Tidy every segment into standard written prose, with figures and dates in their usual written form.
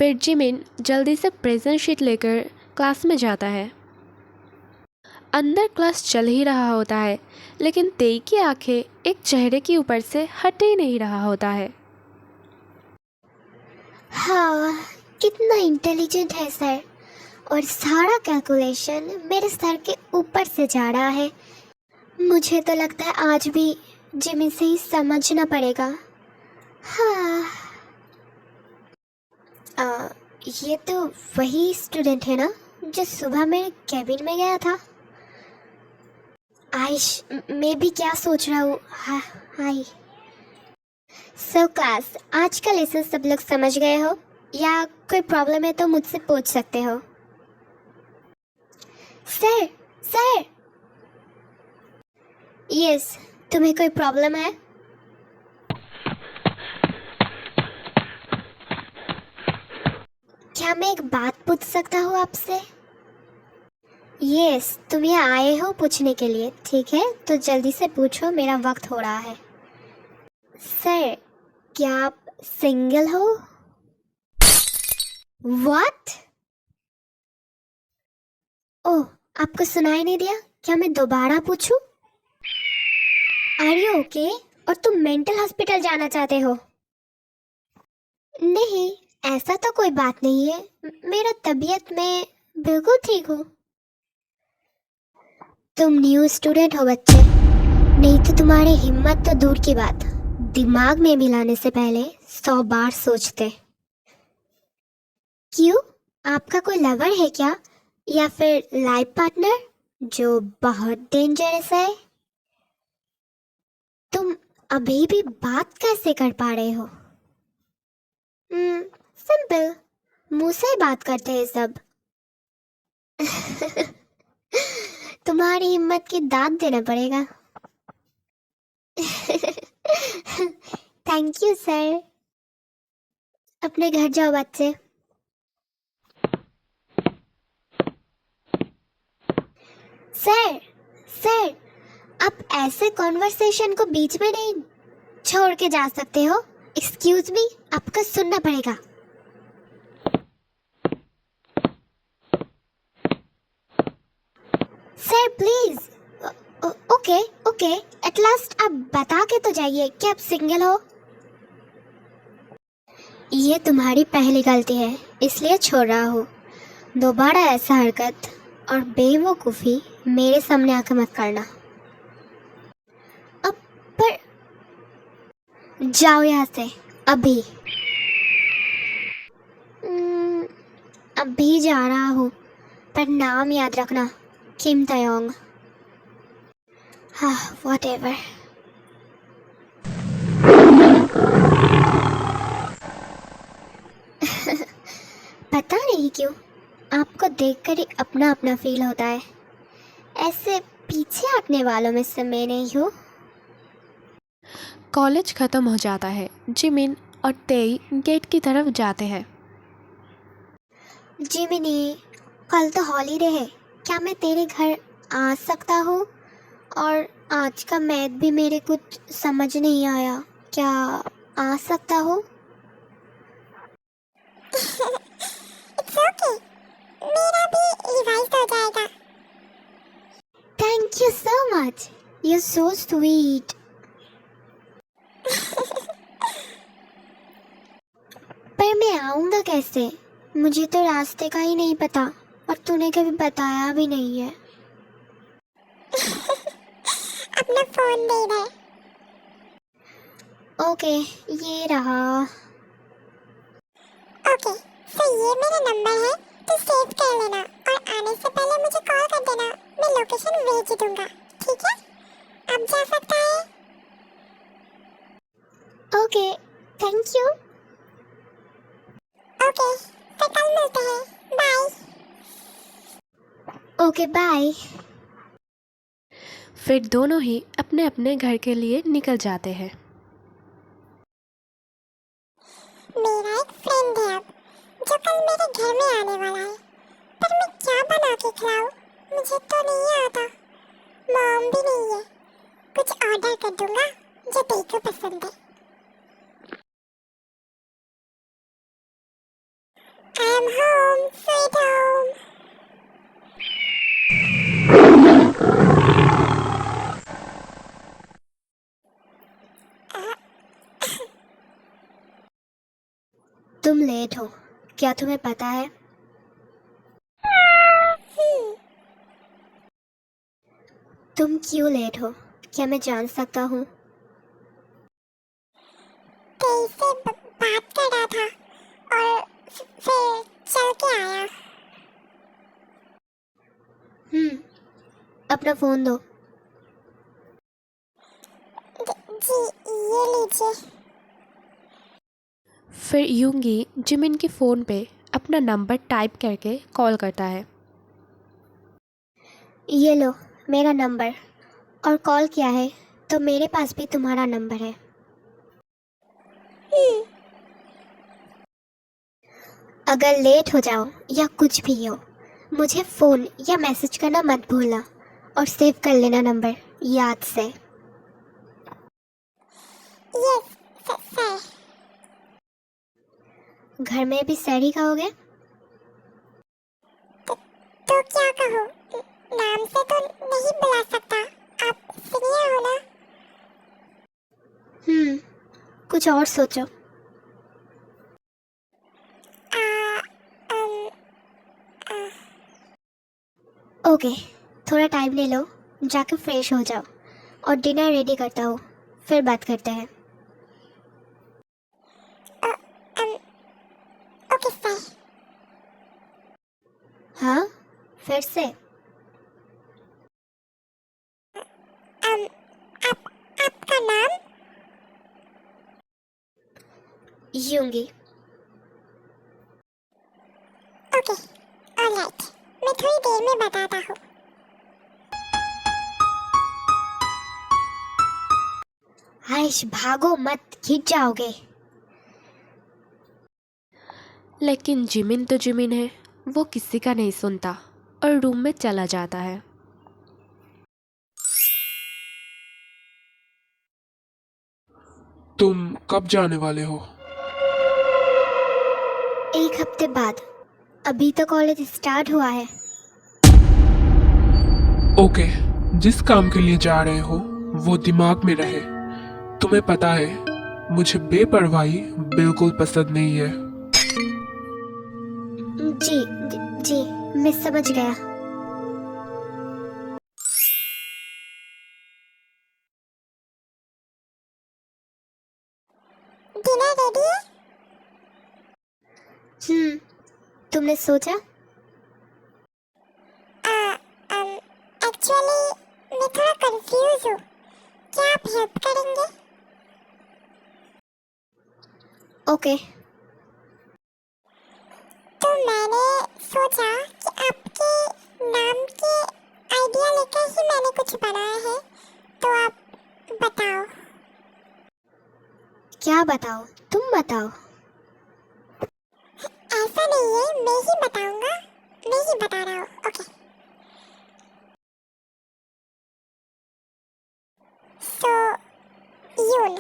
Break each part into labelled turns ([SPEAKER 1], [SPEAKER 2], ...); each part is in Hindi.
[SPEAKER 1] फिर जिमिन जल्दी से प्रेजेंट शीट लेकर क्लास में जाता है। अंदर क्लास चल ही रहा होता है, लेकिन तेई की आंखें एक चेहरे के ऊपर से हट ही नहीं रहा होता है।
[SPEAKER 2] हाँ, कितना इंटेलिजेंट है सर, और सारा कैलकुलेशन मेरे सर के ऊपर से जा रहा है। मुझे तो लगता है आज भी जिमी से ही समझना पड़ेगा। हाँ, ये तो वही स्टूडेंट है ना जो सुबह मेरे कैबिन में गया था। आइश, मैं भी क्या सोच रहा हूँ। हाय। सो क्लास, आज का लेसन सब लोग समझ गए हो, या कोई प्रॉब्लम है तो मुझसे पूछ सकते हो। Sir, sir. यस, तुम्हें कोई प्रॉब्लम है? क्या मैं एक बात पूछ सकता हूँ आपसे? यस, तुम यहाँ आए हो पूछने के लिए, ठीक है तो जल्दी से पूछो, मेरा वक्त हो रहा है। सर, क्या आप सिंगल हो? व्हाट? ओह, आपको सुनाई नहीं दिया? क्या मैं दोबारा पूछूं? Are you okay? और तुम मेंटल हॉस्पिटल जाना चाहते हो? नहीं, ऐसा तो कोई बात नहीं है, मेरा तबीयत में बिल्कुल ठीक हूँ। तुम न्यू स्टूडेंट हो बच्चे, नहीं तो तुम्हारी हिम्मत तो दूर की बात, दिमाग में मिलाने से पहले 100 बार सोचते। क्यों? आपका कोई लवर है क्या, या फिर लाइफ पार्टनर जो बहुत डेंजरस है? तुम अभी भी बात कैसे कर पा रहे हो? सिंपल, मुंह से ही बात करते हैं सब। तुम्हारी हिम्मत की दाद देना पड़ेगा। Thank you sir. अपने घर जाओ बच्चे। सर, सर, आप ऐसे कॉन्वर्सेशन को बीच में नहीं छोड़ के जा सकते हो। एक्सक्यूज मी, आपको सुनना पड़ेगा। Sir please. Okay okay, at last आप बता के तो जाइए कि आप सिंगल हो। ये तुम्हारी पहली गलती है, इसलिए छोड़ रहा हूँ। दोबारा ऐसा हरकत और बेवकूफ़ी मेरे सामने आकर मत करना। अब पर जाओ यहाँ से अभी। अभी जा रहा हूँ, पर नाम याद रखना, किम तयोंग। हाँ, व्हाटएवर। पता नहीं क्यों आपको देखकर ही अपना अपना फील होता है। ऐसे पीछे हटने वालों में से मैं नहीं हूँ।
[SPEAKER 1] कॉलेज ख़त्म हो जाता है। जिमिन और तेई गेट की तरफ जाते हैं।
[SPEAKER 2] जिमिनी, कल तो हॉलीडे है, क्या मैं तेरे घर आ सकता हूँ? और आज का मैथ भी मेरे कुछ समझ नहीं आया, क्या आ सकता हूँ? It's okay. मेरा भी रिवाइज हो जाएगा। Thank you so much. You're so sweet. पर मैं आऊँगा कैसे? मुझे तो रास्ते का ही नहीं पता, और तूने कभी बताया भी नहीं है। अपना फोन दे दे। ओके, ये रहा। ओके, तो ये मेरा नंबर है, तो सेव कर लेना, और आने से पहले मुझे कॉल कर देना, मैं लोकेशन भेज दूंगा, ठीक है? अब जा सकता है। Okay, thank you. ओके, तो कल मिलते हैं, बाय। Okay bye.
[SPEAKER 1] फिर दोनों ही अपने अपने घर के लिए निकल जाते हैं।
[SPEAKER 2] मेरा एक फ्रेंड है अब, जो कल मेरे घर में आने वाला है, पर मैं क्या बना के खिलाऊं? मुझे तो नहीं आता, मॉम भी नहीं है। कुछ ऑर्डर कर दूंगा जो तेरे को पसंद है। I am home, sweet home. तुम लेट हो, क्या तुम्हें पता है? तुम क्यों लेट हो, क्या मैं जान सकता हूँ? तेरे बात कर रहा था और फिर चल के आया। अपना फोन दो। जी, ये लीजिए।
[SPEAKER 1] फिर यूंगी जिमिन के फ़ोन पे अपना नंबर टाइप करके कॉल करता है।
[SPEAKER 2] ये लो मेरा नंबर, और कॉल किया है तो मेरे पास भी तुम्हारा नंबर है। अगर लेट हो जाओ या कुछ भी हो, मुझे फ़ोन या मैसेज करना मत भूलना, और सेव कर लेना नंबर याद से। Yes sir. घर में भी सर ही कहोगे? तो क्या कहूँ? नाम से तो नहीं बुला सकता, आप सीनियर हो ना। कुछ और सोचो। ओके, थोड़ा टाइम ले लो, जाकर फ्रेश हो जाओ और डिनर रेडी करता हूँ, फिर बात करते हैं। Okay sir. हाँ, फिर से। आपका नाम? यूंगी। ओके, ऑलराइट, मैं थोड़ी देर में बताता हूँ। आइश भागो मत, खींच जाओगे।
[SPEAKER 1] लेकिन जिमिन तो जिमिन है, वो किसी का नहीं सुनता और रूम में चला जाता है।
[SPEAKER 3] तुम कब जाने वाले हो?
[SPEAKER 2] 1 हफ्ते बाद, अभी तो कॉलेज स्टार्ट हुआ है।
[SPEAKER 3] ओके, जिस काम के लिए जा रहे हो वो दिमाग में रहे। तुम्हें पता है, मुझे बेपरवाही बिल्कुल पसंद नहीं है।
[SPEAKER 2] जी, मैं समझ गया। डिनर रेडी है? तुमने सोचा? एक्चुअली मैं थोड़ा कंफ्यूज हूँ, क्या आप हेल्प करेंगे? ओके। तो मैंने सोचा कि आपके नाम के आइडिया लेकर ही मैंने कुछ बनाया है, तो आप बताओ। क्या बताओ? तुम बताओ। ऐसा नहीं है, मैं ही बताऊंगा, मैं ही बता रहा हूँ। ओके। सो यून।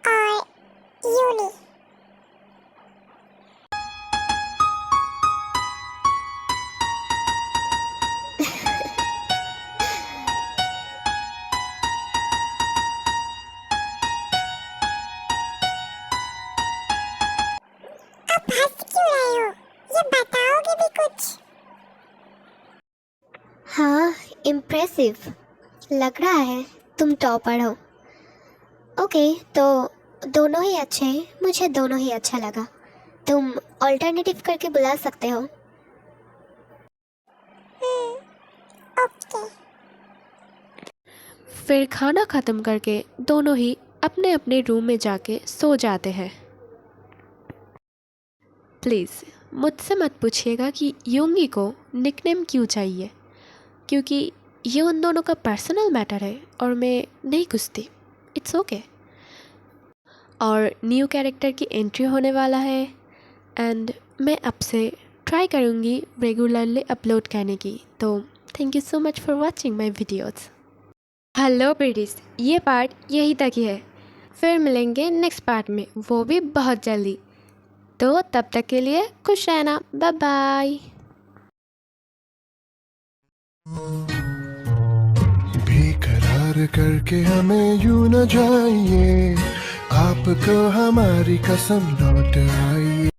[SPEAKER 2] और यूनी। आप हंस क्यों रहे हो? ये बताओगे भी कुछ? हाँ, इम्प्रेसिव लग रहा है, तुम टॉपर हो। ओके, तो दोनों ही अच्छे हैं, मुझे दोनों ही अच्छा लगा। तुम ऑल्टरनेटिव करके बुला सकते हो। ओके।
[SPEAKER 1] फिर खाना ख़त्म करके दोनों ही अपने अपने रूम में जाके सो जाते हैं। प्लीज़ मुझसे मत पूछिएगा कि यूंगी को निकनेम क्यों चाहिए, क्योंकि ये उन दोनों का पर्सनल मैटर है और मैं नहीं घुसती। It's okay. और न्यू कैरेक्टर की एंट्री होने वाला है एंड मैं अब से ट्राई करूँगी रेगुलरली अपलोड करने की। तो thank you so much for watching my videos. Hello baddies, ये पार्ट यहीं तक ही है। फिर मिलेंगे नेक्स्ट पार्ट में, वो भी बहुत जल्दी। तो तब तक के लिए खुश रहना। Bye bye.
[SPEAKER 4] बेकरार करके हमें यूं न जाइए, आपको हमारी कसम लौट आइए।